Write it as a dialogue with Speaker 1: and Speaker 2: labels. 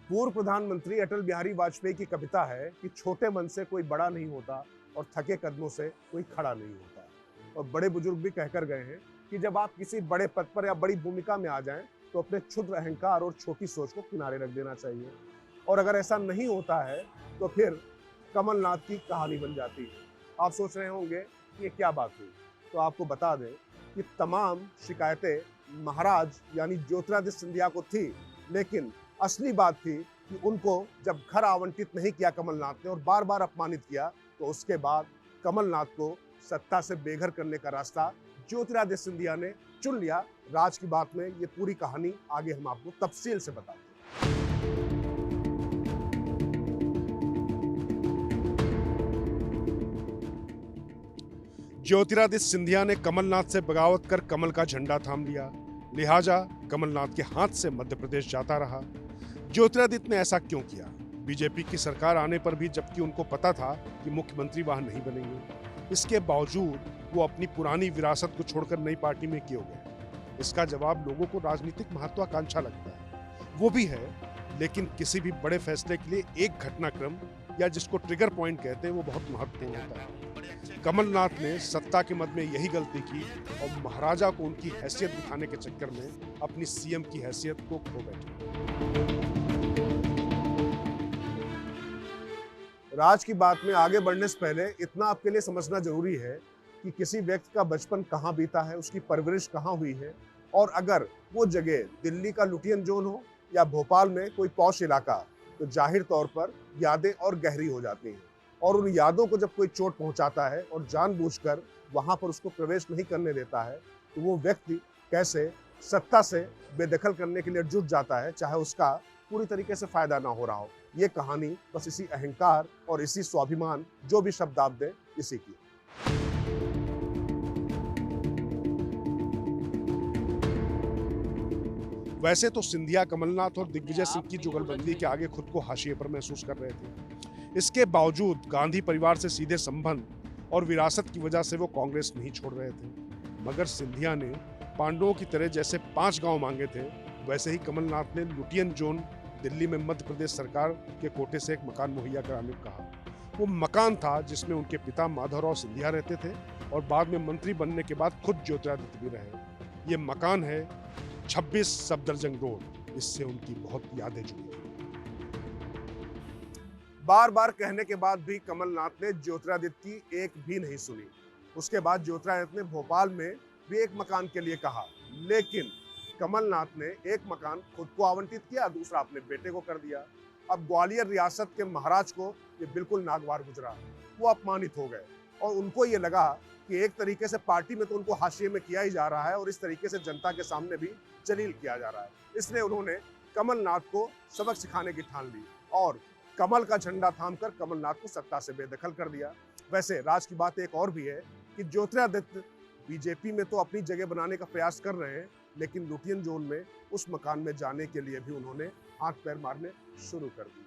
Speaker 1: पूर्व प्रधानमंत्री अटल बिहारी वाजपेयी की कविता है कि छोटे मन से कोई बड़ा नहीं होता और थके कदमों से कोई खड़ा नहीं होता। और बड़े बुजुर्ग भी कहकर गए हैं कि जब आप किसी बड़े पद पर या बड़ी भूमिका में आ जाएं तो अपने क्षुद्र अहंकार और छोटी सोच को किनारे रख देना चाहिए। और अगर ऐसा नहीं होता है तो फिर कमलनाथ की कहानी बन जाती है। आप सोच रहे होंगे कि ये क्या बात हुई, तो आपको बता दें कि तमाम शिकायतें महाराज यानी ज्योतिरादित्य सिंधिया को थी, लेकिन असली बात थी कि उनको जब घर आवंटित नहीं किया कमलनाथ ने और बार बार अपमानित किया, तो उसके बाद कमलनाथ को सत्ता से बेघर करने का रास्ता ज्योतिरादित्य सिंधिया ने चुन लिया। राज की बात में ये पूरी कहानी आगे हम आपको तफसील से बताते हैं। ज्योतिरादित्य सिंधिया ने कमलनाथ से बगावत कर कमल का झंडा थाम लिया, लिहाजा कमलनाथ के हाथ से मध्य प्रदेश जाता रहा। ज्योतिरादित्य ने ऐसा क्यों किया? बीजेपी की सरकार आने पर भी, जबकि उनको पता था कि मुख्यमंत्री वहां नहीं बनेंगे, इसके बावजूद वो अपनी पुरानी विरासत को छोड़कर नई पार्टी में क्यों गए? इसका जवाब लोगों को राजनीतिक महत्वाकांक्षा लगता है, वो भी है, लेकिन किसी भी बड़े फैसले के लिए एक घटनाक्रम या जिसको ट्रिगर पॉइंट कहते हैं वो बहुत महत्वपूर्ण होता है। कमलनाथ ने सत्ता के मद में यही गलती की और महाराजा को उनकी हैसियत दिखाने के चक्कर में अपनी सीएम की हैसियत को खो बैठे। राज की बात में आगे बढ़ने से पहले इतना आपके लिए समझना जरूरी है कि किसी व्यक्ति का बचपन कहाँ बीता है, उसकी परवरिश कहाँ हुई है, और अगर वो जगह दिल्ली का लुटियन जोन हो या भोपाल में कोई पॉश इलाका, तो जाहिर तौर पर यादें और गहरी हो जाती हैं। और उन यादों को जब कोई चोट पहुंचाता है और जानबूझकर वहां पर उसको प्रवेश नहीं करने देता है, तो वो व्यक्ति कैसे सत्ता से बेदखल करने के लिए जुट जाता है, चाहे उसका पूरी तरीके से फायदा ना हो रहा हो। ये कहानी बस इसी अहंकार और इसी स्वाभिमान, जो भी शब्द आप दें, इसी की। वैसे तो सिंधिया कमलनाथ और दिग्विजय सिंह की जुगलबंदी के आगे खुद को हाशिए पर महसूस कर रहे थे। इसके बावजूद गांधी परिवार से सीधे संबंध और विरासत की वजह से वो कांग्रेस नहीं छोड़ रहे थे। मगर सिंधिया ने पांडवों की तरह जैसे 5 गांव मांगे थे, वैसे ही कमलनाथ ने लुटियन जोन दिल्ली में मध्य प्रदेश सरकार के कोटे से एक मकान मुहैया कराने को कहा। वो मकान था जिसमें उनके पिता माधवराव सिंधिया रहते थे और बाद में मंत्री बनने के बाद खुद ज्योतिरादित्य भी रहे। ये मकान है 26 सफदरजंग रोड। इससे उनकी बहुत यादें जुड़ी। बार बार कहने के बाद भी कमलनाथ ने ज्योतिरादित्य की एक भी नहीं सुनी। उसके बाद ज्योतिरादित्य ने भोपाल में भी एक मकान के लिए कहा, लेकिन कमलनाथ ने एक मकान खुद को आवंटित किया, दूसरा अपने बेटे को कर दिया। अब ग्वालियर रियासत के महाराज को ये बिल्कुल नागवार गुजरा। वो अपमानित हो गए और उनको ये लगा कि एक तरीके से पार्टी में तो उनको हाशिए में किया ही जा रहा है और इस तरीके से जनता के सामने भी जलील किया जा रहा है। इसलिए उन्होंने कमलनाथ को सबक सिखाने की ठान ली और कमल का झंडा थामकर कमलनाथ को सत्ता से बेदखल कर दिया। वैसे राज की बात एक और भी है कि ज्योतिरादित्य बीजेपी में तो अपनी जगह बनाने का प्रयास कर रहे हैं, लेकिन लुटियन जोन में उस मकान में जाने के लिए भी उन्होंने हाथ पैर मारने शुरू कर दिए।